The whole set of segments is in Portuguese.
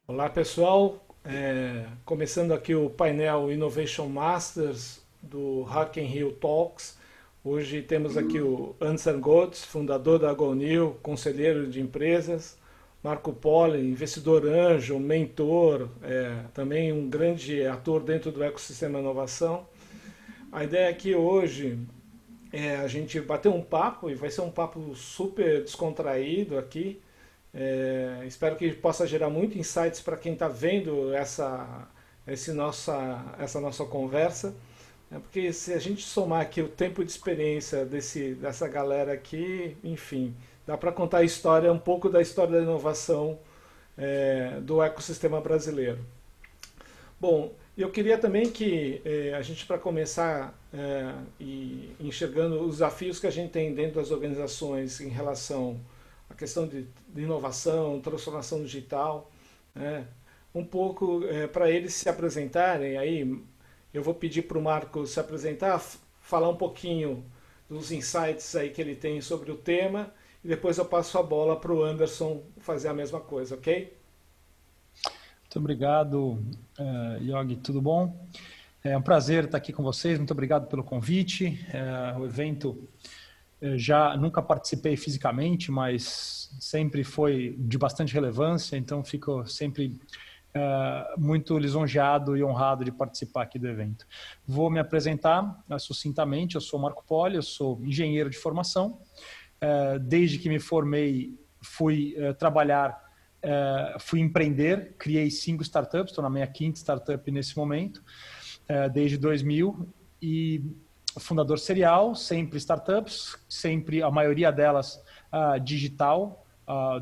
Olá pessoal, começando aqui o painel Innovation Masters do Hack in Rio Talks. Hoje temos aqui o Ansar Gotz, fundador da GoNew, conselheiro de empresas, Marco Poli, investidor anjo, mentor, também um grande ator dentro do ecossistema inovação. A ideia aqui hoje é a gente bater um papo, e vai ser um papo super descontraído aqui. Espero que possa gerar muito insights para quem está vendo essa nossa conversa. Porque se a gente somar aqui o tempo de experiência dessa galera aqui, enfim, dá para contar a história, um pouco da história da inovação do ecossistema brasileiro. Bom, eu queria também que a gente, para começar, e enxergando os desafios que a gente tem dentro das organizações em relação à questão de inovação, transformação digital, né, um pouco para eles se apresentarem. Aí eu vou pedir para o Marco se apresentar, falar um pouquinho dos insights aí que ele tem sobre o tema, e depois eu passo a bola para o Anderson fazer a mesma coisa, ok? Muito obrigado, Yogi, tudo bom? É um prazer estar aqui com vocês, muito obrigado pelo convite. O evento, já nunca participei fisicamente, mas sempre foi de bastante relevância, então fico sempre muito lisonjeado e honrado de participar aqui do evento. Vou me apresentar sucintamente, eu sou Marco Poli, eu sou engenheiro de formação. Desde que me formei, fui trabalhar, fui empreender, criei 5 startups, estou na minha quinta startup nesse momento, desde 2000, e fundador serial, sempre startups, sempre a maioria delas digital,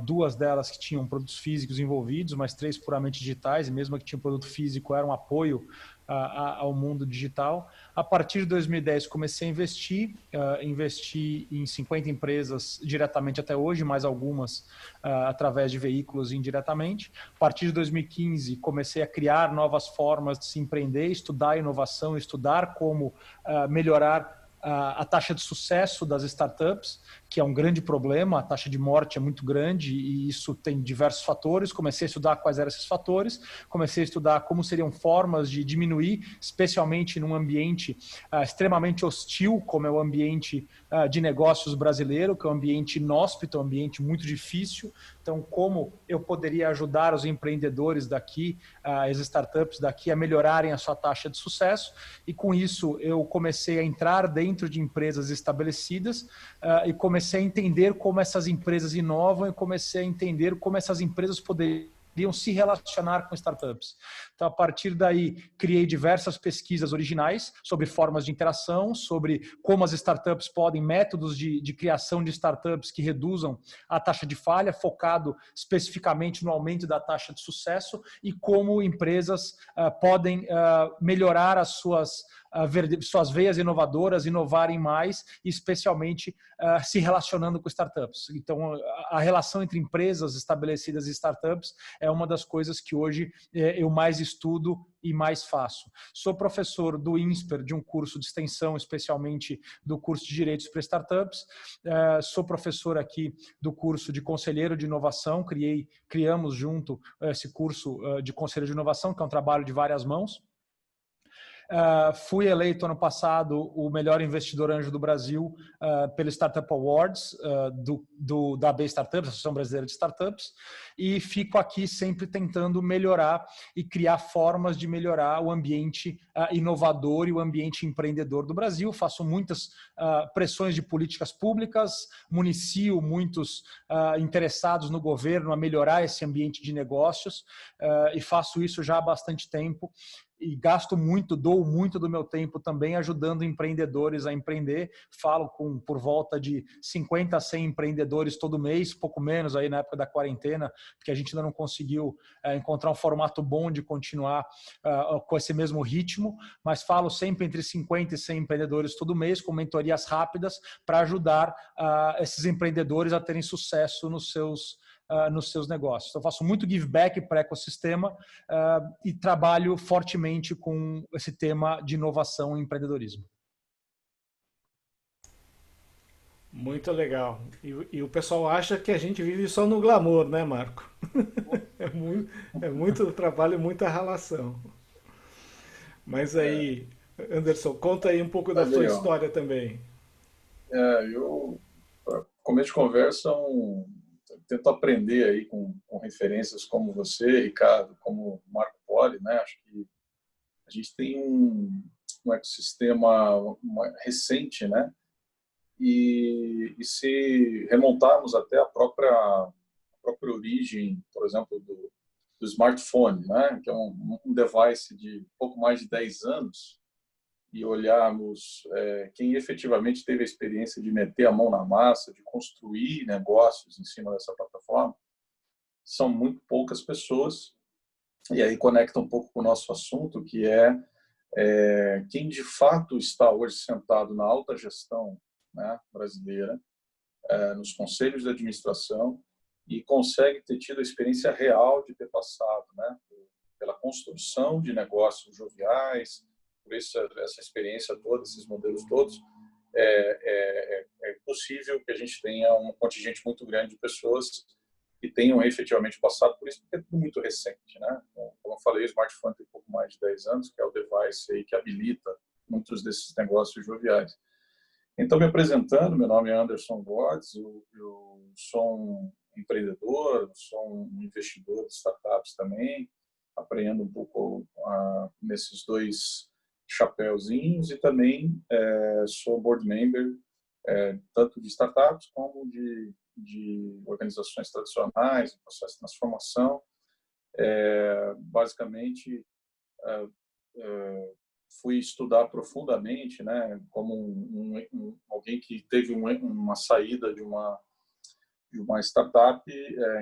2 delas que tinham produtos físicos envolvidos, mas 3 puramente digitais, e mesmo que tinham produto físico, era um apoio ao mundo digital. A partir de 2010 comecei a investir, investi em 50 empresas diretamente até hoje, mais algumas através de veículos indiretamente. A partir de 2015 comecei a criar novas formas de se empreender, estudar inovação, estudar como melhorar a taxa de sucesso das startups, que é um grande problema, a taxa de morte é muito grande e isso tem diversos fatores. Comecei a estudar quais eram esses fatores, comecei a estudar como seriam formas de diminuir, especialmente num ambiente extremamente hostil, como é o ambiente de negócios brasileiro, que é um ambiente inóspito, um ambiente muito difícil. Então, como eu poderia ajudar os empreendedores daqui, as startups daqui, a melhorarem a sua taxa de sucesso, e com isso eu comecei a entrar dentro de empresas estabelecidas e comecei a entender como essas empresas inovam e comecei a entender como essas empresas poderiam se relacionar com startups. Então, a partir daí, criei diversas pesquisas originais sobre formas de interação, sobre como as startups podem, métodos de criação de startups que reduzam a taxa de falha, focado especificamente no aumento da taxa de sucesso, e como empresas podem melhorar as suas veias inovadoras, inovarem mais, e especialmente se relacionando com startups. Então, a relação entre empresas estabelecidas e startups é uma das coisas que hoje eu mais estudo e mais faço. Sou professor do INSPER, de um curso de extensão, especialmente do curso de Direitos para Startups. Sou professor aqui do curso de Conselheiro de Inovação. Criamos junto esse curso de Conselheiro de Inovação, que é um trabalho de várias mãos. Fui eleito ano passado o melhor investidor anjo do Brasil pelo Startup Awards da AB Startups, Associação Brasileira de Startups, e fico aqui sempre tentando melhorar e criar formas de melhorar o ambiente inovador e o ambiente empreendedor do Brasil. Faço muitas pressões de políticas públicas, municio muitos interessados no governo a melhorar esse ambiente de negócios, e faço isso já há bastante tempo. E gasto muito, dou muito do meu tempo também ajudando empreendedores a empreender. Falo por volta de 50 a 100 empreendedores todo mês, pouco menos aí na época da quarentena, porque a gente ainda não conseguiu encontrar um formato bom de continuar com esse mesmo ritmo, mas falo sempre entre 50 e 100 empreendedores todo mês, com mentorias rápidas, para ajudar esses empreendedores a terem sucesso nos seus negócios. Então, eu faço muito give back para o ecossistema e trabalho fortemente com esse tema de inovação e empreendedorismo. Muito legal. E o pessoal acha que a gente vive só no glamour, né, Marco? É muito trabalho e muita ralação. Mas aí, Anderson, conta aí um pouco É da sua legal. história também. Eu, para começo de conversa, tento aprender aí com referências como você, Ricardo, como Marco Poli, né? Acho que a gente tem um ecossistema recente, né? E se remontarmos até a própria origem, por exemplo, do smartphone, né? Que é um device de pouco mais de 10 anos, e olharmos quem efetivamente teve a experiência de meter a mão na massa, de construir negócios em cima dessa plataforma, são muito poucas pessoas. E aí conecta um pouco com o nosso assunto, que é quem de fato está hoje sentado na alta gestão, né, brasileira, nos conselhos de administração, e consegue ter tido a experiência real de ter passado, né, pela construção de negócios joviais, por essa experiência toda, esses modelos todos. É possível que a gente tenha um contingente muito grande de pessoas que tenham efetivamente passado por isso, porque é tudo muito recente, né? Como eu falei, o smartphone tem pouco mais de 10 anos, que é o device aí que habilita muitos desses negócios joviais. Então, me apresentando, meu nome é Anderson Borges, eu sou um empreendedor, sou um investidor de startups também, aprendendo um pouco nesses dois chapéuzinhos, e também sou board member tanto de startups como de organizações tradicionais, em processo de transformação. Basicamente, fui estudar profundamente, né, como alguém que teve uma saída de uma startup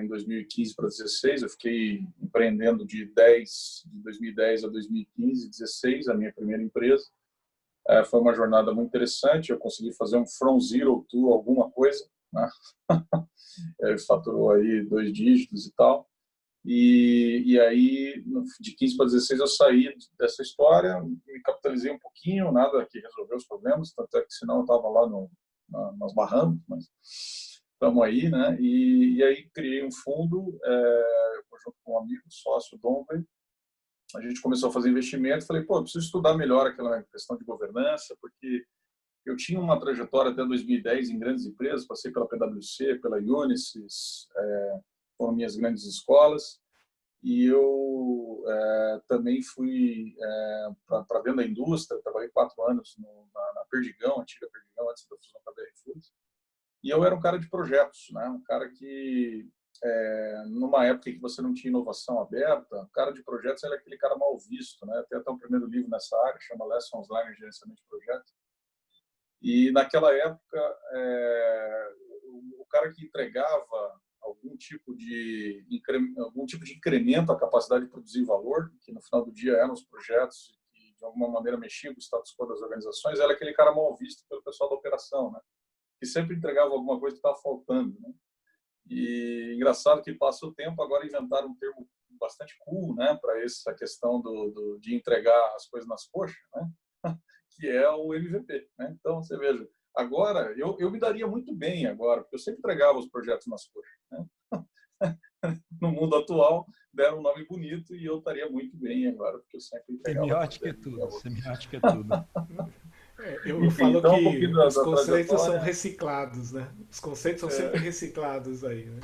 em 2015 para 2016. Eu fiquei empreendendo de 2010 a 2015, 2016, a minha primeira empresa. Foi uma jornada muito interessante. Eu consegui fazer um from zero to alguma coisa, né? Faturou aí 2 dígitos e tal. E aí, de 15 para 16, eu saí dessa história, me capitalizei um pouquinho, nada que resolveu os problemas, tanto é que senão eu estava lá nas Bahamas, mas estamos aí, né? E aí criei um fundo, junto com um amigo, sócio, Dombley. A gente começou a fazer investimento, falei, pô, eu preciso estudar melhor aquela questão de governança, porque eu tinha uma trajetória até 2010 em grandes empresas, passei pela PwC, pela Unisys, foram minhas grandes escolas, e eu também fui para dentro da indústria, trabalhei 4 anos na Perdigão, antiga Perdigão, antes da fusão com a BR Foods, e eu era um cara de projetos, né? Um cara que, numa época em que você não tinha inovação aberta, o cara de projetos era aquele cara mal visto, né? Tem até um primeiro livro nessa área, chama Lessons Learned em Gerenciamento de Projetos. E naquela época, o cara que entregava algum tipo de incremento à capacidade de produzir valor, que no final do dia eram os projetos que de alguma maneira mexiam com o status quo das organizações, era aquele cara mal visto pelo pessoal da operação, né? Que sempre entregava alguma coisa que estava faltando, né? E engraçado que passa o tempo, agora inventaram um termo bastante cool, né, para essa questão de entregar as coisas nas coxas, né? Que é o MVP, né? Então, você veja, agora, eu me daria muito bem agora, porque eu sempre entregava os projetos nas coxas, né? No mundo atual, deram um nome bonito e eu estaria muito bem agora, porque eu sempre entregava Semiótica é tudo, semiótica é tudo. Eu Enfim, falo então um que pouquinho os da conceitos são trajetória. reciclados, né? Os conceitos são sempre reciclados aí, né?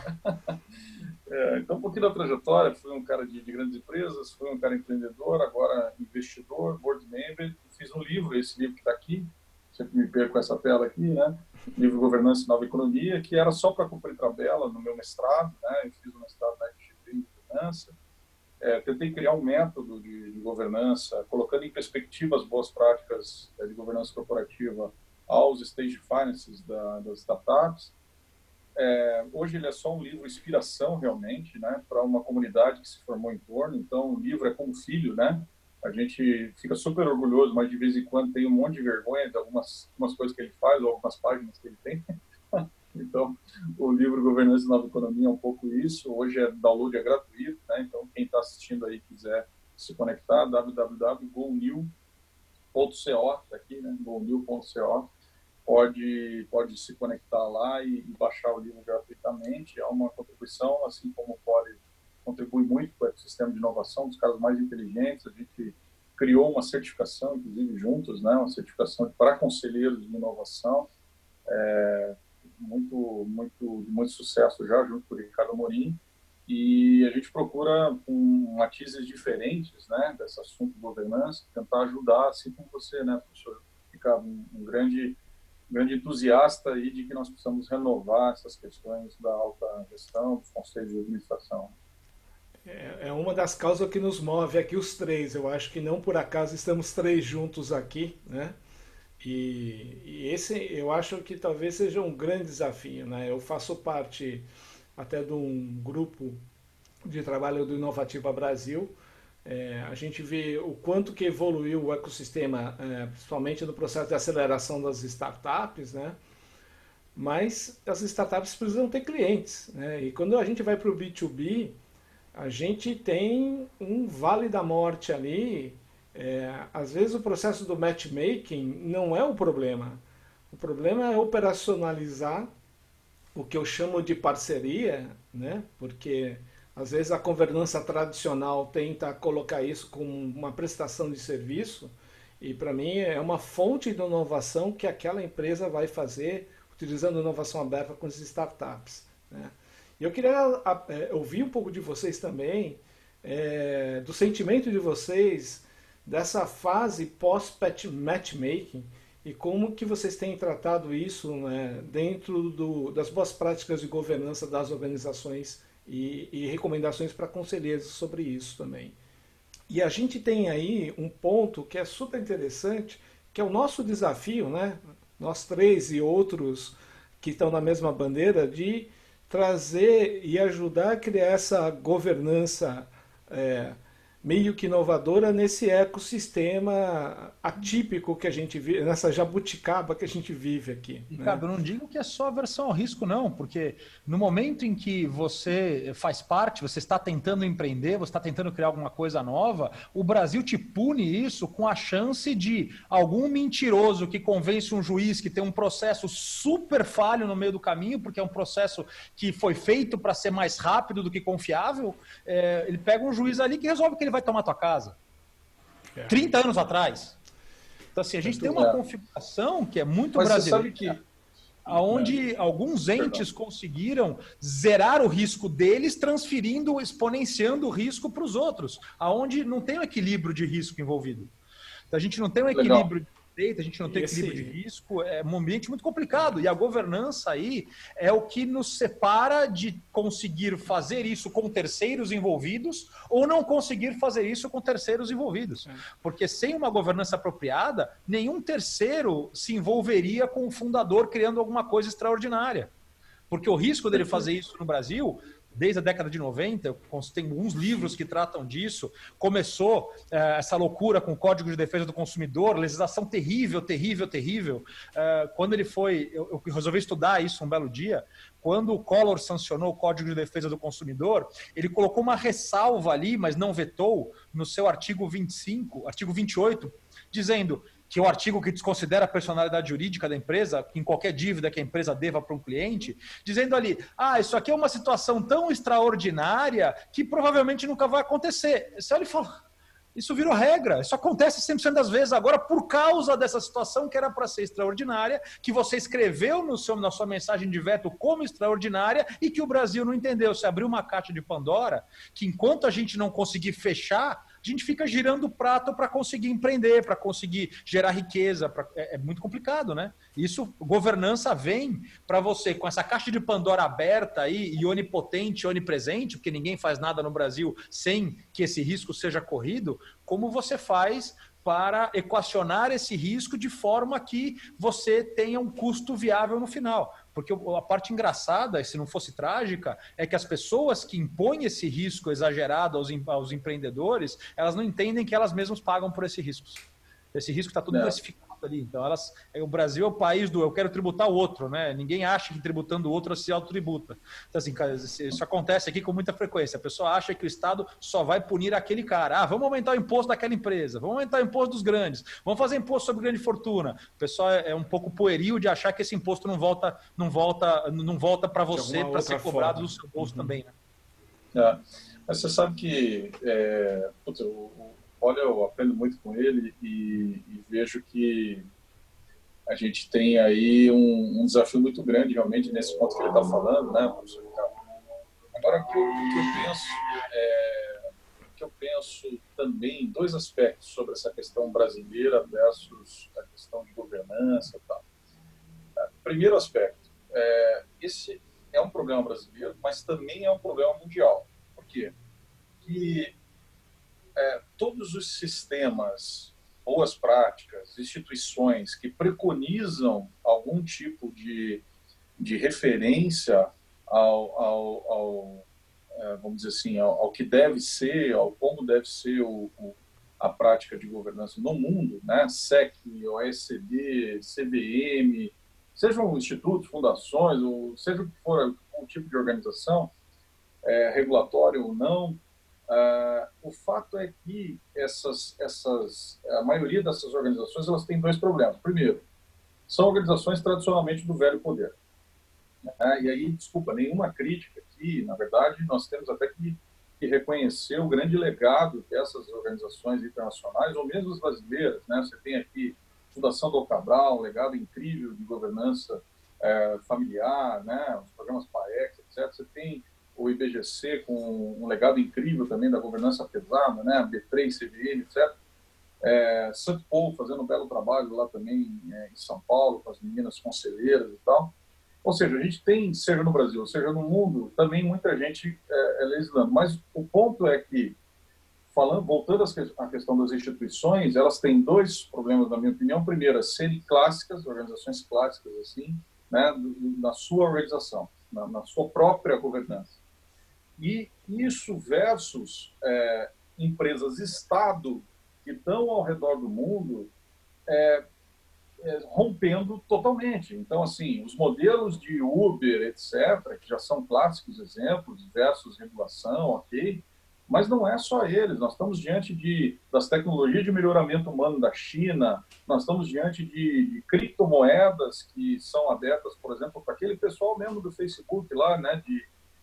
Então, um pouquinho da trajetória, fui um cara de grandes empresas, fui um cara empreendedor, agora investidor, board member, fiz um livro, esse livro que está aqui, sempre me perco com essa tela aqui, né? Livro Governança e Nova Economia, que era só para cumprir tabela no meu mestrado, né? Eu fiz um mestrado na FGV em governança. Tentei criar um método de governança, colocando em perspectiva as boas práticas de governança corporativa aos stage finances das startups. Hoje ele é só um livro inspiração realmente, né, para uma comunidade que se formou em torno. Então o livro é como filho, né? A gente fica super orgulhoso, mas de vez em quando tem um monte de vergonha de algumas coisas que ele faz ou algumas páginas que ele tem. Então o livro Governança e Nova Economia é um pouco isso. Hoje download é gratuito, né? Então quem está assistindo aí quiser se conectar, www.gonew.co, tá aqui, né? gonew.co. Pode se conectar lá e baixar o livro gratuitamente. É uma contribuição, assim como o Poli contribui muito ecossistema de inovação, dos caras mais inteligentes. A gente criou uma certificação, inclusive juntos, né, uma certificação para conselheiros de inovação, muito sucesso já, junto com o Ricardo Amorim. E a gente procura, com matizes diferentes, né, desse assunto de governança, tentar ajudar, assim como você, né, professor Ricardo, um grande entusiasta aí de que nós precisamos renovar essas questões da alta gestão, dos conselhos de administração. É uma das causas que nos move aqui os três. Eu acho que não por acaso estamos três juntos aqui, né? E esse eu acho que talvez seja um grande desafio, né? Eu faço parte até de um grupo de trabalho do Inovativa Brasil. A gente vê o quanto que evoluiu o ecossistema, principalmente no processo de aceleração das startups, né? Mas as startups precisam ter clientes, né? E quando a gente vai para o B2B, a gente tem um vale da morte ali. Às vezes o processo do matchmaking não é o problema. O problema é operacionalizar o que eu chamo de parceria, né? Porque às vezes a governança tradicional tenta colocar isso como uma prestação de serviço e para mim é uma fonte de inovação que aquela empresa vai fazer utilizando inovação aberta com as startups, né? E eu queria ouvir um pouco de vocês também, do sentimento de vocês dessa fase pós-matchmaking e como que vocês têm tratado isso, né, dentro das boas práticas de governança das organizações e recomendações para conselheiros sobre isso também. E a gente tem aí um ponto que é super interessante, que é o nosso desafio, né, nós três e outros que estão na mesma bandeira, de trazer e ajudar a criar essa governança meio que inovadora nesse ecossistema atípico que a gente vive, nessa jabuticaba que a gente vive aqui. Ricardo, né? eu não digo que é só aversão ao risco, não, porque no momento em que você faz parte, você está tentando empreender, você está tentando criar alguma coisa nova, o Brasil te pune isso com a chance de algum mentiroso que convence um juiz que tem um processo super falho no meio do caminho, porque é um processo que foi feito para ser mais rápido do que confiável, ele pega um juiz ali que resolve que ele vai tomar tua casa. 30 anos atrás. Então, assim, a gente tem uma configuração que é muito brasileira, onde alguns entes conseguiram zerar o risco deles, transferindo, exponenciando o risco para os outros, aonde não tem um equilíbrio de risco envolvido. Então, a gente não tem um equilíbrio de direito, a gente não tem equilíbrio de risco, é um ambiente muito complicado. E a governança aí é o que nos separa de conseguir fazer isso com terceiros envolvidos ou não conseguir fazer isso com terceiros envolvidos. Porque sem uma governança apropriada, nenhum terceiro se envolveria com o fundador criando alguma coisa extraordinária. Porque o risco dele fazer isso no Brasil, desde a década de 90, tem alguns livros que tratam disso, começou essa loucura com o Código de Defesa do Consumidor, legislação terrível, terrível, terrível. Quando ele foi, eu resolvi estudar isso um belo dia, quando o Collor sancionou o Código de Defesa do Consumidor, ele colocou uma ressalva ali, mas não vetou, no seu artigo 25, artigo 28, dizendo que é o artigo que desconsidera a personalidade jurídica da empresa, em qualquer dívida que a empresa deva para um cliente, dizendo ali, isso aqui é uma situação tão extraordinária que provavelmente nunca vai acontecer. Você olha e fala, isso virou regra, isso acontece 100% das vezes agora por causa dessa situação que era para ser extraordinária, que você escreveu na sua mensagem de veto como extraordinária e que o Brasil não entendeu. Você abriu uma caixa de Pandora que enquanto a gente não conseguir fechar, a gente fica girando o prato para conseguir empreender, para conseguir gerar riqueza. É muito complicado, né? Isso, governança vem para você, com essa caixa de Pandora aberta aí, e onipotente, onipresente, porque ninguém faz nada no Brasil sem que esse risco seja corrido, como você faz para equacionar esse risco de forma que você tenha um custo viável no final. Porque a parte engraçada, se não fosse trágica, é que as pessoas que impõem esse risco exagerado aos empreendedores, elas não entendem que elas mesmas pagam por esse risco. Esse risco está tudo classificado ali. Então, o Brasil é o país do eu quero tributar o outro, né? Ninguém acha que tributando o outro se autotributa. Então, assim, isso acontece aqui com muita frequência. A pessoa acha que o Estado só vai punir aquele cara. Vamos aumentar o imposto daquela empresa, vamos aumentar o imposto dos grandes, vamos fazer imposto sobre grande fortuna. O pessoal é um pouco pueril de achar que esse imposto não volta para você, para ser cobrado do seu bolso também, né? É. Mas você sabe que putz, olha, eu aprendo muito com ele e vejo que a gente tem aí um desafio muito grande realmente nesse ponto que ele está falando, né, professor Ricardo? Agora, o que eu penso também em dois aspectos sobre essa questão brasileira versus a questão de governança e tal. Primeiro aspecto, esse é um problema brasileiro, mas também é um problema mundial. Por quê? Que todos os sistemas, boas práticas, instituições que preconizam algum tipo de referência vamos dizer assim, ao que deve ser, ao como deve ser a prática de governança no mundo, né? SEC, OECD, CVM, sejam institutos, fundações, ou seja o que for o tipo de organização, regulatório ou não, o fato é que a maioria dessas organizações elas têm dois problemas. Primeiro, são organizações tradicionalmente do velho poder. E aí, desculpa, nenhuma crítica aqui, na verdade, nós temos até que reconhecer o grande legado dessas organizações internacionais, ou mesmo as brasileiras, né? Você tem aqui a Fundação do Cabral, um legado incrível de governança familiar, né? Os programas PAEX, etc. Você tem o IBGC com um legado incrível também da governança pesada, né? B3, CVM, etc. Santo Paul fazendo um belo trabalho lá também em São Paulo, com as meninas conselheiras e tal. Ou seja, a gente tem, seja no Brasil, seja no mundo, também muita gente legislando. Mas o ponto é que, voltando à questão das instituições, elas têm dois problemas, na minha opinião. Primeiro, é serem clássicas, organizações clássicas, assim, né, na sua organização, na sua própria governança. E isso versus empresas Estado que estão ao redor do mundo rompendo totalmente. Então, assim, os modelos de Uber, etc., que já são clássicos exemplos, versus regulação, ok, mas não é só eles. Nós estamos diante das tecnologias de melhoramento humano da China, nós estamos diante de criptomoedas que são abertas, por exemplo, para aquele pessoal mesmo do Facebook lá, né,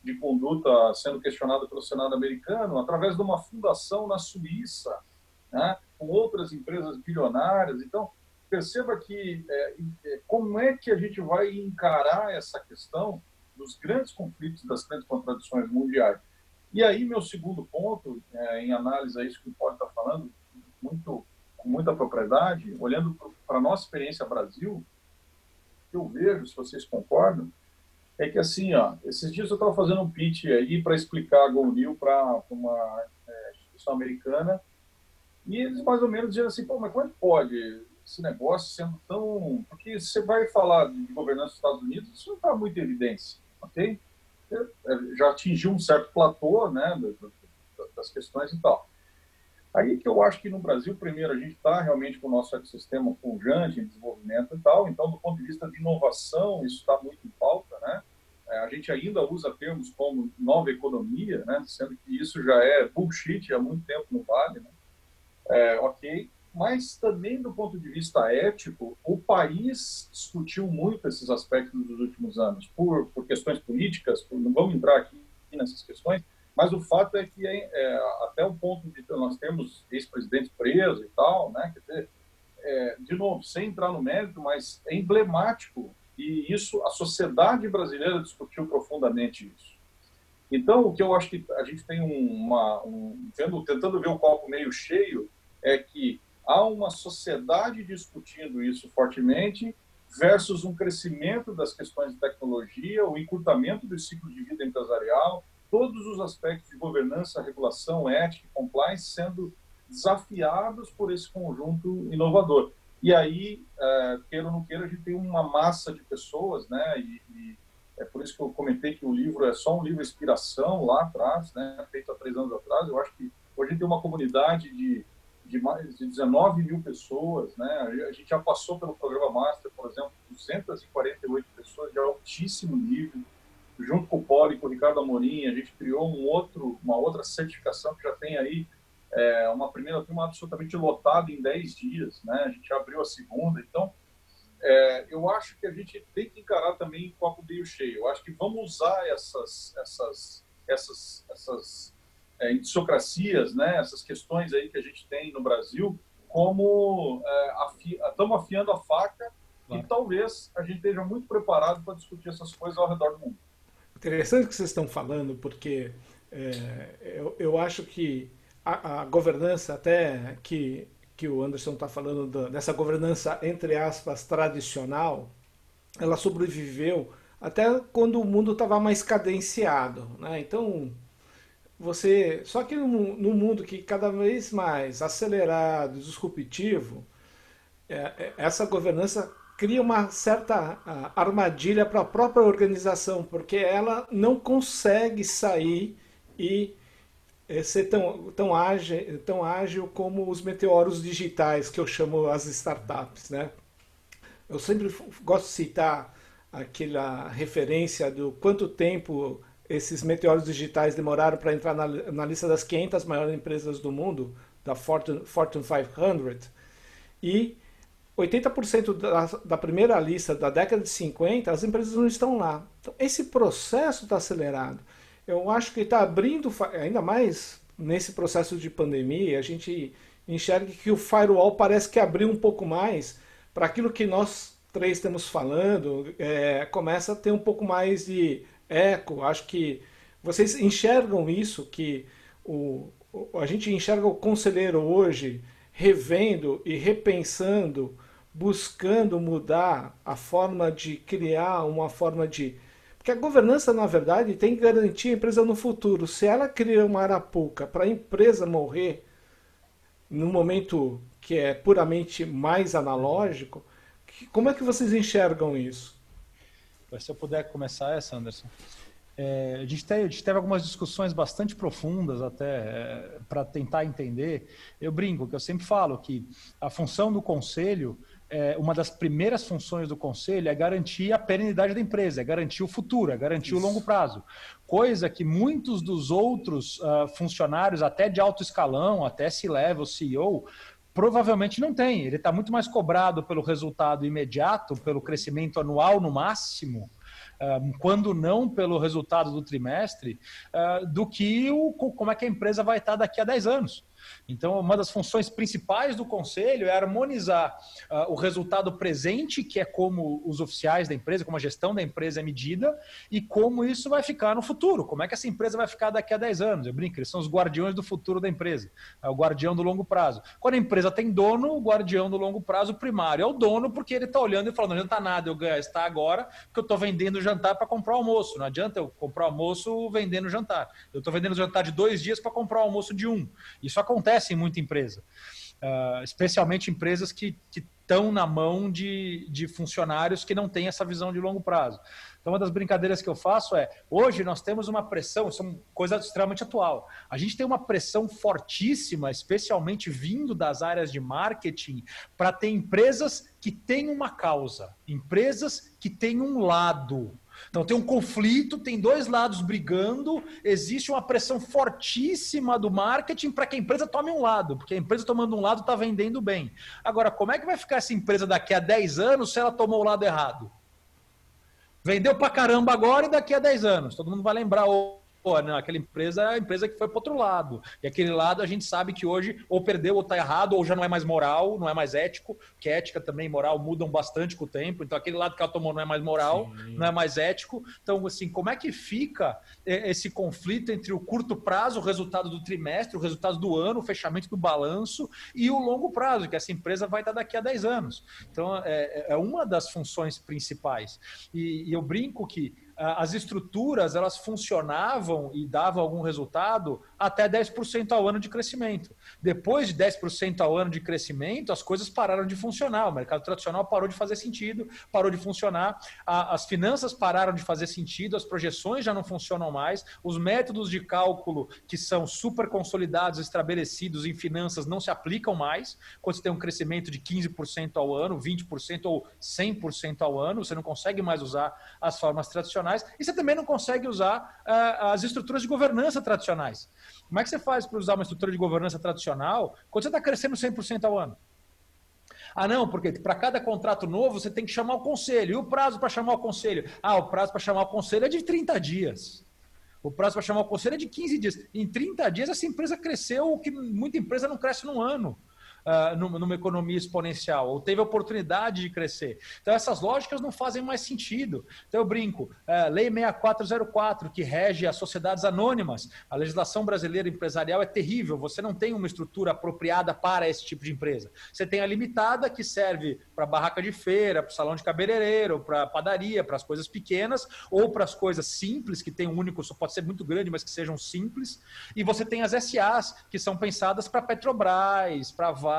de conduta sendo questionada pelo Senado americano, através de uma fundação na Suíça, né, com outras empresas bilionárias. Então, perceba que como é que a gente vai encarar essa questão dos grandes conflitos, das grandes contradições mundiais. E aí, meu segundo ponto, em análise a isso que o Paulo está falando, com muita propriedade, olhando para a nossa experiência Brasil, o que eu vejo, se vocês concordam, é que assim, esses dias eu estava fazendo um pitch aí para explicar a GoNew para uma instituição americana, e eles mais ou menos diziam assim, pô, mas como é que pode esse negócio sendo tão... Porque você vai falar de governança dos Estados Unidos, isso não está muito em evidência, ok? Já atingiu um certo platô, né, das questões e tal. Aí que eu acho que no Brasil, primeiro, a gente está realmente com o nosso ecossistema pujante em desenvolvimento e tal, então, do ponto de vista de inovação, isso está muito em pauta, né? A gente ainda usa termos como nova economia, né, sendo que isso já é bullshit há muito tempo no Vale, né? Ok, mas também do ponto de vista ético, o país discutiu muito esses aspectos nos últimos anos, por questões políticas, não vamos entrar aqui nessas questões, mas o fato é que até o ponto de nós temos ex-presidentes presos e tal, né, quer dizer, de novo, sem entrar no mérito, mas é emblemático, e isso, a sociedade brasileira discutiu profundamente isso. Então, o que eu acho que a gente tem tentando ver o copo meio cheio, é que há uma sociedade discutindo isso fortemente versus um crescimento das questões de tecnologia, o encurtamento do ciclo de vida empresarial, todos os aspectos de governança, regulação, ética e compliance sendo desafiados por esse conjunto inovador. E aí, queira ou não queira, a gente tem uma massa de pessoas, né, e é por isso que eu comentei que o livro é só um livro de inspiração lá atrás, né, feito há 3 anos atrás. Eu acho que hoje a gente tem uma comunidade de mais de 19 mil pessoas, né? A gente já passou pelo programa Master, por exemplo, 248 pessoas de altíssimo nível. Junto com o Poli e com o Ricardo Amorim, a gente criou uma outra certificação que já tem aí uma primeira turma absolutamente lotada em 10 dias, né? A gente abriu a segunda, então eu acho que a gente tem que encarar também o copo meio cheio. Eu acho que vamos usar essas indiciocracias, né, essas questões aí que a gente tem no Brasil, como estamos afiando a faca, claro. E talvez a gente esteja muito preparado para discutir essas coisas ao redor do mundo. Interessante o que vocês estão falando, porque eu acho que a governança, até que o Anderson está falando dessa governança, entre aspas, tradicional, ela sobreviveu até quando o mundo estava mais cadenciado, né? Então, só que no mundo que cada vez mais acelerado, disruptivo, essa governança cria uma certa armadilha para a própria organização, porque ela não consegue sair e ser tão ágil como os meteoros digitais, que eu chamo as startups, né? Eu sempre gosto de citar aquela referência do quanto tempo esses meteoros digitais demoraram para entrar na lista das 500 maiores empresas do mundo, da Fortune 500, e 80% da primeira lista da década de 50, as empresas não estão lá. Então, esse processo está acelerado. Eu acho que está abrindo, ainda mais nesse processo de pandemia, a gente enxerga que o firewall parece que abriu um pouco mais para aquilo que nós três estamos falando, começa a ter um pouco mais de eco. Acho que vocês enxergam isso, que a gente enxerga o conselheiro hoje revendo e repensando, buscando mudar a forma de criar uma forma de... Porque a governança, na verdade, tem que garantir a empresa no futuro. Se ela cria uma arapuca para a empresa morrer no momento que é puramente mais analógico, como é que vocês enxergam isso? Se eu puder começar essa, Anderson. A gente teve algumas discussões bastante profundas até para tentar entender. Eu brinco, que eu sempre falo que a função do conselho, uma das primeiras funções do conselho é garantir a perenidade da empresa, é garantir o futuro, é garantir o longo prazo. Coisa que muitos dos outros funcionários, até de alto escalão, até C-level, CEO, provavelmente não tem. Ele está muito mais cobrado pelo resultado imediato, pelo crescimento anual no máximo, quando não pelo resultado do trimestre, do que como é que a empresa vai estar daqui a 10 anos. Então, uma das funções principais do conselho é harmonizar o resultado presente, que é como os oficiais da empresa, como a gestão da empresa é medida, e como isso vai ficar no futuro, como é que essa empresa vai ficar daqui a 10 anos. Eu brinco, eles são os guardiões do futuro da empresa, é o guardião do longo prazo. Quando a empresa tem dono, o guardião do longo prazo primário é o dono, porque ele está olhando e falando, não adianta nada eu gastar agora, porque eu estou vendendo jantar para comprar almoço. Não adianta eu comprar almoço vendendo jantar. Eu estou vendendo jantar de 2 dias para comprar almoço de 1. Isso acontece em muita empresa, especialmente empresas que estão na mão de funcionários que não têm essa visão de longo prazo. Então, uma das brincadeiras que eu faço hoje nós temos uma pressão, isso é uma coisa extremamente atual, a gente tem uma pressão fortíssima, especialmente vindo das áreas de marketing, para ter empresas que têm uma causa, empresas que têm um lado. Então tem um conflito, tem 2 lados brigando, existe uma pressão fortíssima do marketing para que a empresa tome um lado, porque a empresa tomando um lado está vendendo bem. Agora, como é que vai ficar essa empresa daqui a 10 anos se ela tomou o lado errado? Vendeu pra caramba agora e daqui a 10 anos. Todo mundo vai lembrar, não, aquela empresa é a empresa que foi para outro lado. E aquele lado a gente sabe que hoje ou perdeu ou está errado, ou já não é mais moral, não é mais ético, que ética também e moral mudam bastante com o tempo. Então aquele lado que ela tomou não é mais moral, sim, não é mais ético. Então, assim, como é que fica esse conflito entre o curto prazo, o resultado do trimestre, o resultado do ano, o fechamento do balanço e o longo prazo, que essa empresa vai estar daqui a 10 anos. Então, é uma das funções principais. E eu brinco que as estruturas elas funcionavam e davam algum resultado até 10% ao ano de crescimento. Depois de 10% ao ano de crescimento, as coisas pararam de funcionar. O mercado tradicional parou de fazer sentido, parou de funcionar, as finanças pararam de fazer sentido, as projeções já não funcionam mais, os métodos de cálculo que são super consolidados, estabelecidos em finanças não se aplicam mais. Quando você tem um crescimento de 15% ao ano, 20% ou 100% ao ano, você não consegue mais usar as formas tradicionais. E você também não consegue usar as estruturas de governança tradicionais. Como é que você faz para usar uma estrutura de governança tradicional quando você está crescendo 100% ao ano? Ah, não, porque para cada contrato novo você tem que chamar o conselho. E o prazo para chamar o conselho? Ah, o prazo para chamar o conselho é de 30 dias. O prazo para chamar o conselho é de 15 dias. Em 30 dias, essa empresa cresceu o que muita empresa não cresce num ano. Numa economia exponencial, ou teve a oportunidade de crescer. Então, essas lógicas não fazem mais sentido. Então, eu brinco, Lei 6404, que rege as sociedades anônimas, a legislação brasileira empresarial é terrível, você não tem uma estrutura apropriada para esse tipo de empresa. Você tem a limitada, que serve para barraca de feira, para o salão de cabeleireiro, para padaria, para as coisas pequenas, ou para as coisas simples, que tem um único, só pode ser muito grande, mas que sejam simples, e você tem as SAs, que são pensadas para Petrobras, para Vale,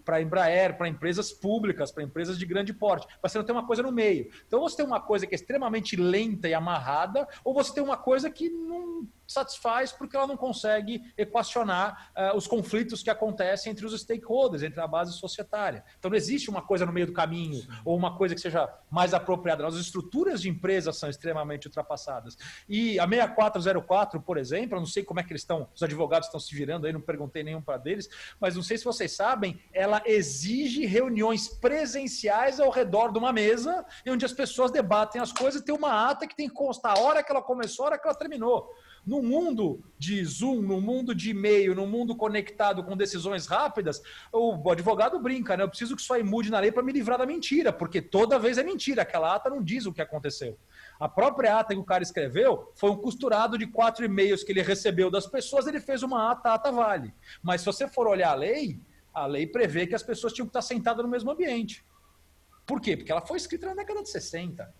para Embraer, para empresas públicas, para empresas de grande porte. Mas você não tem uma coisa no meio. Então, você tem uma coisa que é extremamente lenta e amarrada, ou você tem uma coisa que não satisfaz porque ela não consegue equacionar os conflitos que acontecem entre os stakeholders, entre a base societária. Então, não existe uma coisa no meio do caminho, ou uma coisa que seja mais apropriada. As estruturas de empresas são extremamente ultrapassadas. E a 6404, por exemplo, eu não sei como é que eles estão, os advogados estão se virando aí, não perguntei nenhum para deles, mas não sei se vocês sabem, ela exige reuniões presenciais ao redor de uma mesa, onde as pessoas debatem as coisas, tem uma ata que tem que constar a hora que ela começou, a hora que ela terminou. No mundo de Zoom, no mundo de e-mail, no mundo conectado com decisões rápidas, o advogado brinca, né? Eu preciso que isso aí mude na lei para me livrar da mentira, porque toda vez é mentira, aquela ata não diz o que aconteceu. A própria ata que o cara escreveu foi um costurado de 4 e-mails que ele recebeu das pessoas, ele fez uma ata, a ata vale. Mas se você for olhar a lei prevê que as pessoas tinham que estar sentadas no mesmo ambiente. Por quê? Porque ela foi escrita na década de 60.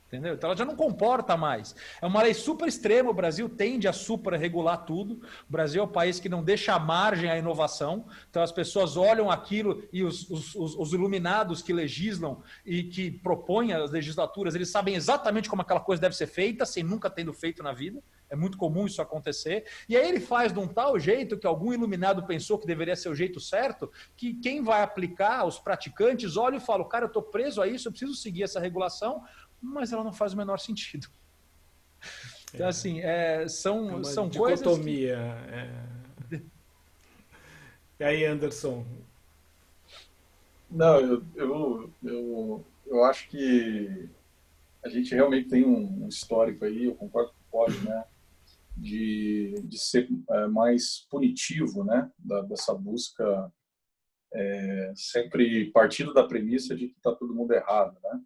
Entendeu? Então ela já não comporta mais. É uma lei super extrema, o Brasil tende a supra-regular tudo. O Brasil é o país que não deixa margem à inovação. Então as pessoas olham aquilo e os iluminados que legislam e que propõem as legislaturas, eles sabem exatamente como aquela coisa deve ser feita, sem nunca tendo feito na vida. É muito comum isso acontecer. E aí ele faz de um tal jeito que algum iluminado pensou que deveria ser o jeito certo, que quem vai aplicar, os praticantes, olham e falam, cara, eu estou preso a isso, eu preciso seguir essa regulação, mas ela não faz o menor sentido. Então, assim, são coisas... Dicotomia. E aí, Anderson? Não, eu acho que a gente realmente tem um histórico aí, eu concordo com o Poli, né, de ser mais punitivo, né, dessa busca sempre partindo da premissa de que está todo mundo errado, né.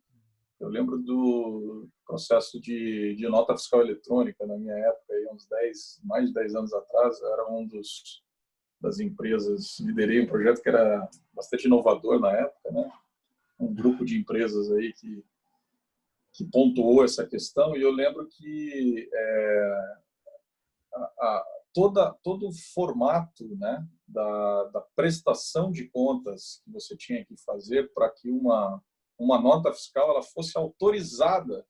Eu lembro do processo de nota fiscal eletrônica na minha época, aí, mais de 10 anos atrás, era das empresas, liderei um projeto que era bastante inovador na época, né? Um grupo de empresas aí que pontuou essa questão, e eu lembro que todo o formato, né, da prestação de contas que você tinha que fazer para que uma nota fiscal ela fosse autorizada.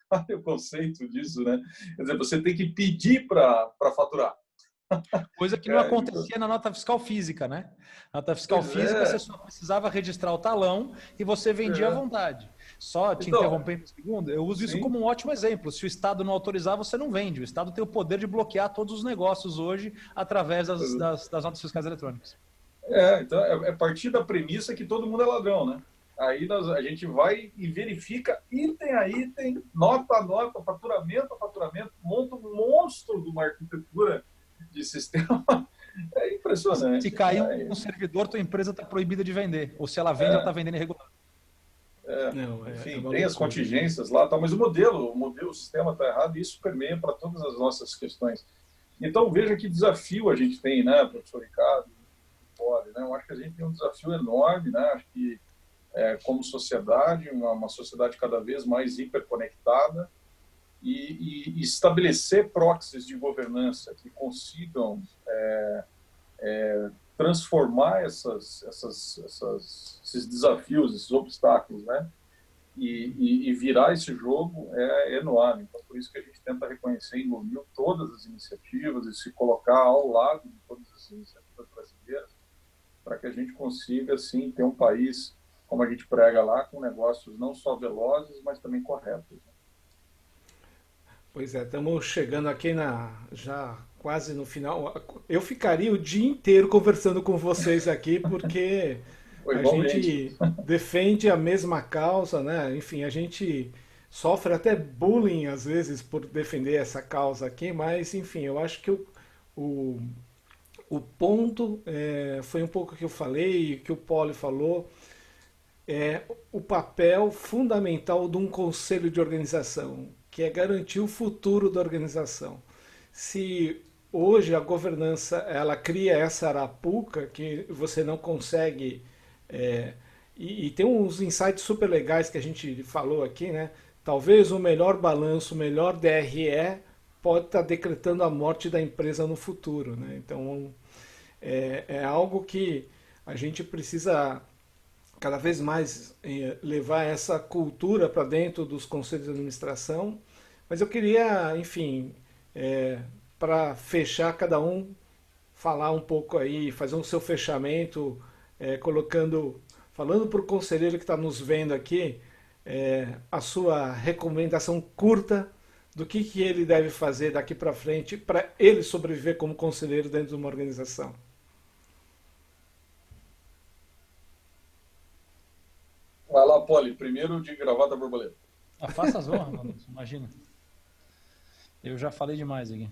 Olha o conceito disso, né? Quer dizer, você tem que pedir para faturar. Coisa que não acontecia na nota fiscal física, né? Na nota fiscal física, você só precisava registrar o talão e você vendia à vontade. Só te interrompendo um segundo, eu uso isso como um ótimo exemplo. Se o Estado não autorizar, você não vende. O Estado tem o poder de bloquear todos os negócios hoje através das notas fiscais eletrônicas. Então é partir da premissa que todo mundo é ladrão, né? Aí a gente vai e verifica item a item, nota a nota, faturamento a faturamento, monta um monstro de uma arquitetura de sistema. É impressionante. Se cair um servidor, tua empresa está proibida de vender. Ou se ela vende, ela está vendendo irregular. Enfim, tem as contingências lá, mas o sistema está errado e isso permeia para todas as nossas questões. Então, veja que desafio a gente tem, né, professor Ricardo? Né? Eu acho que a gente tem um desafio enorme, né? Acho que como sociedade, uma sociedade cada vez mais hiperconectada, e estabelecer proxies de governança que consigam transformar esses desafios, esses obstáculos, né? E virar esse jogo é enorme. Então, por isso que a gente tenta reconhecer em Global todas as iniciativas e se colocar ao lado de todas as iniciativas brasileiras para que a gente consiga, assim, ter um país, como a gente prega lá, com negócios não só velozes, mas também corretos. Pois é, estamos chegando aqui já quase no final. Eu ficaria o dia inteiro conversando com vocês aqui, porque a gente defende a mesma causa, né? Enfim, a gente sofre até bullying às vezes por defender essa causa aqui, mas enfim, eu acho que o, o ponto foi um pouco o que eu falei, o que o Poli falou, é o papel fundamental de um conselho de organização, que é garantir o futuro da organização. Se hoje a governança ela cria essa arapuca que você não consegue e tem uns insights super legais que a gente falou aqui, né? Talvez o melhor balanço, o melhor DRE pode estar decretando a morte da empresa no futuro, né? Então é algo que a gente precisa cada vez mais levar essa cultura para dentro dos conselhos de administração. Mas eu queria, enfim, para fechar, cada um falar um pouco aí, fazer um seu fechamento, falando para o conselheiro que está nos vendo aqui, a sua recomendação curta do que ele deve fazer daqui para frente para ele sobreviver como conselheiro dentro de uma organização. Vai lá, Poli, primeiro de gravata borboleta. Faça as honras, Maurício, imagina. Eu já falei demais aqui.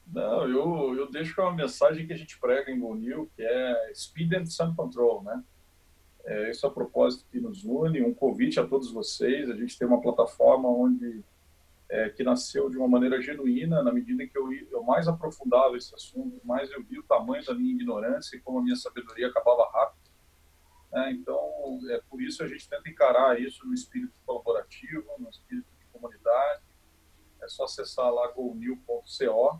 Não, eu deixo uma mensagem que a gente prega em GoNew, que é Speed and Sun Control, né? Esse é o propósito que nos une, um convite a todos vocês. A gente tem uma plataforma que nasceu de uma maneira genuína, na medida em que eu mais aprofundava esse assunto, mais eu vi o tamanho da minha ignorância e como a minha sabedoria acabava rápido. Então, por isso a gente tenta encarar isso no espírito colaborativo, no espírito de comunidade. É só acessar lá gonew.co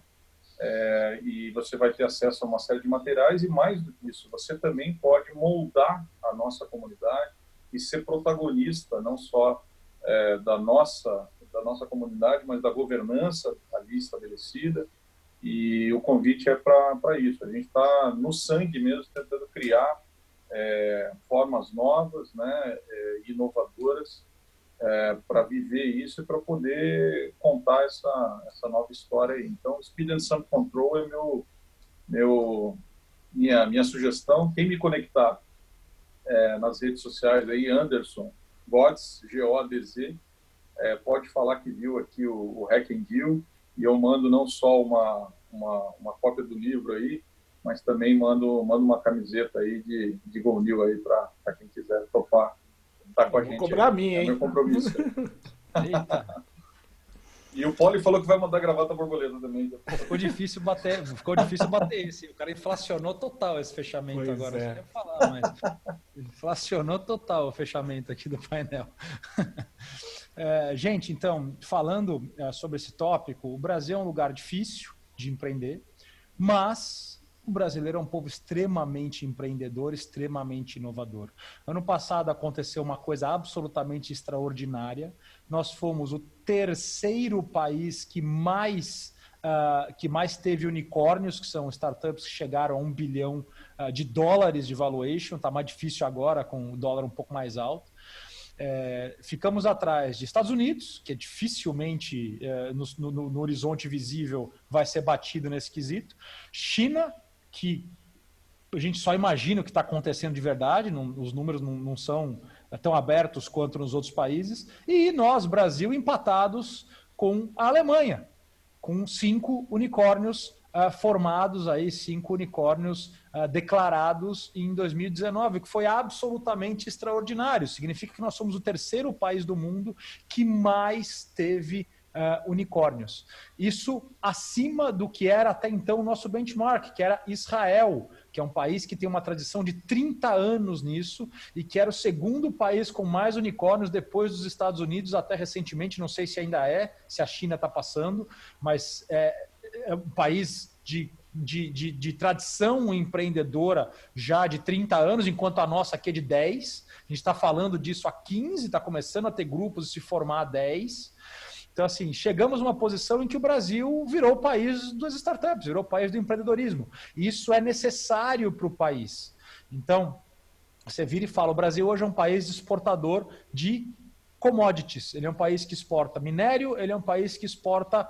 e você vai ter acesso a uma série de materiais e, mais do que isso, você também pode moldar a nossa comunidade e ser protagonista não só da nossa comunidade, mas da governança ali estabelecida. E o convite é para isso. A gente está no sangue mesmo tentando criar formas novas, né, inovadoras, para viver isso e para poder contar essa nova história aí. Então, Speed and Sun Control é minha sugestão. Quem me conectar nas redes sociais aí, Anderson Godz, Godz, pode falar que viu aqui o Hack and Deal, e eu mando não só uma cópia do livro aí, mas também mando uma camiseta aí de GoNew aí para quem quiser topar, tá com a gente. Vou cobrar a minha, hein? É meu compromisso. E o Poli falou que vai mandar gravata borboleta também. Ficou difícil bater esse. O cara inflacionou total esse fechamento pois agora. Não ia falar, mas inflacionou total o fechamento aqui do painel. Gente, então, falando sobre esse tópico, o Brasil é um lugar difícil de empreender, mas o brasileiro é um povo extremamente empreendedor, extremamente inovador. Ano passado aconteceu uma coisa absolutamente extraordinária. Nós fomos o terceiro país que mais teve unicórnios, que são startups que chegaram a $1 bilhão de valuation. Está mais difícil agora, com o dólar um pouco mais alto. Ficamos atrás de Estados Unidos, que dificilmente no horizonte visível vai ser batido nesse quesito. China, que a gente só imagina o que está acontecendo de verdade, os números não são tão abertos quanto nos outros países, e nós, Brasil, empatados com a Alemanha, com 5 unicórnios formados, aí, 5 unicórnios declarados em 2019, que foi absolutamente extraordinário. Significa que nós somos o terceiro país do mundo que mais teve unicórnios. Isso acima do que era até então o nosso benchmark, que era Israel, que é um país que tem uma tradição de 30 anos nisso e que era o segundo país com mais unicórnios depois dos Estados Unidos, até recentemente, não sei se ainda se a China está passando, mas é um país de tradição empreendedora já de 30 anos, enquanto a nossa aqui é de 10. A gente está falando disso há 15, está começando a ter grupos e se formar há 10. Então, assim, chegamos numa posição em que o Brasil virou o país das startups, virou o país do empreendedorismo. E isso é necessário para o país. Então, você vira e fala, o Brasil hoje é um país exportador de commodities. Ele é um país que exporta minério, ele é um país que exporta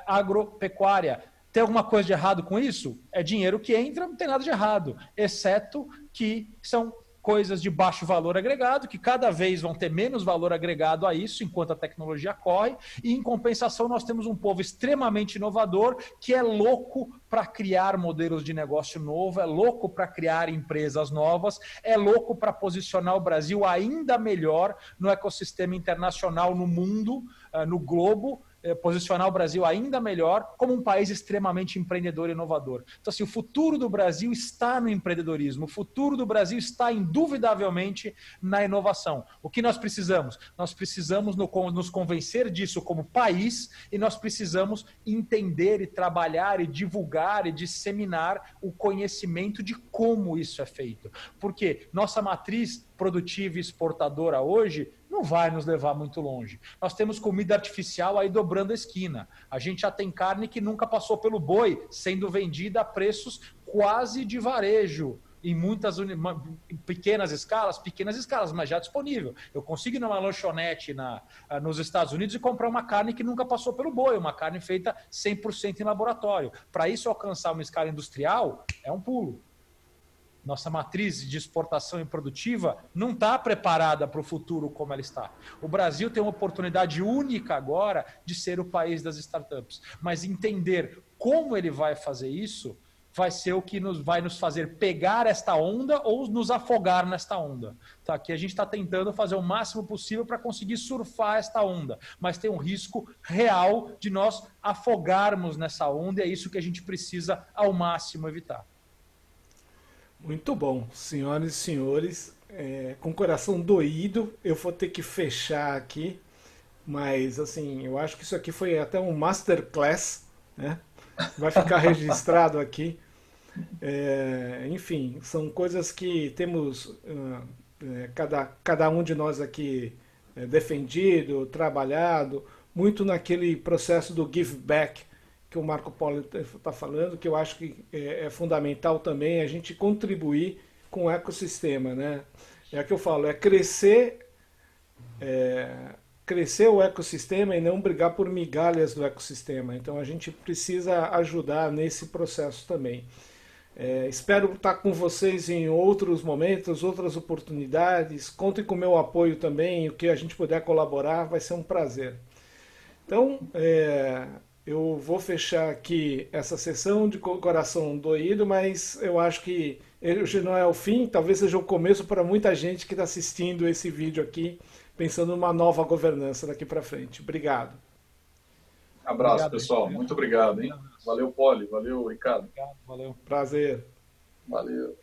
agropecuária. Tem alguma coisa de errado com isso? É dinheiro que entra, não tem nada de errado, exceto que são coisas de baixo valor agregado, que cada vez vão ter menos valor agregado a isso, enquanto a tecnologia corre, e em compensação nós temos um povo extremamente inovador, que é louco para criar modelos de negócio novo, é louco para criar empresas novas, é louco para posicionar o Brasil ainda melhor no ecossistema internacional, no mundo, no globo, posicionar o Brasil ainda melhor como um país extremamente empreendedor e inovador. Então, assim, o futuro do Brasil está no empreendedorismo, o futuro do Brasil está, indubitavelmente, na inovação. O que nós precisamos? Nós precisamos nos convencer disso como país e nós precisamos entender e trabalhar e divulgar e disseminar o conhecimento de como isso é feito. Porque nossa matriz produtiva e exportadora hoje não vai nos levar muito longe. Nós temos comida artificial aí dobrando a esquina. A gente já tem carne que nunca passou pelo boi, sendo vendida a preços quase de varejo. Em muitas pequenas escalas, mas já disponível. Eu consigo ir numa lanchonete nos Estados Unidos e comprar uma carne que nunca passou pelo boi, uma carne feita 100% em laboratório. Para isso alcançar uma escala industrial, é um pulo. Nossa matriz de exportação e produtiva não está preparada para o futuro como ela está. O Brasil tem uma oportunidade única agora de ser o país das startups. Mas entender como ele vai fazer isso vai ser o que vai nos fazer pegar esta onda ou nos afogar nesta onda. Tá? Aqui a gente está tentando fazer o máximo possível para conseguir surfar esta onda, mas tem um risco real de nós afogarmos nessa onda e é isso que a gente precisa ao máximo evitar. Muito bom, senhoras e senhores, com o coração doído, eu vou ter que fechar aqui, mas assim, eu acho que isso aqui foi até um masterclass, né? Vai ficar registrado aqui. Enfim, são coisas que temos, cada um de nós aqui defendido, trabalhado, muito naquele processo do give back, que o Marco Polo está falando, que eu acho que é fundamental também a gente contribuir com o ecossistema, né? É o que eu falo, é crescer o ecossistema e não brigar por migalhas do ecossistema. Então a gente precisa ajudar nesse processo também. Espero estar com vocês em outros momentos, outras oportunidades. Contem com o meu apoio também, o que a gente puder colaborar vai ser um prazer. Então, eu vou fechar aqui essa sessão de coração doído, mas eu acho que hoje não é o fim, talvez seja o começo para muita gente que está assistindo esse vídeo aqui, pensando numa nova governança daqui para frente. Obrigado. Abraço, Obrigado, pessoal. gente. Muito obrigado, hein? Valeu, Poli. Valeu, Ricardo. Obrigado, valeu. Prazer. Valeu.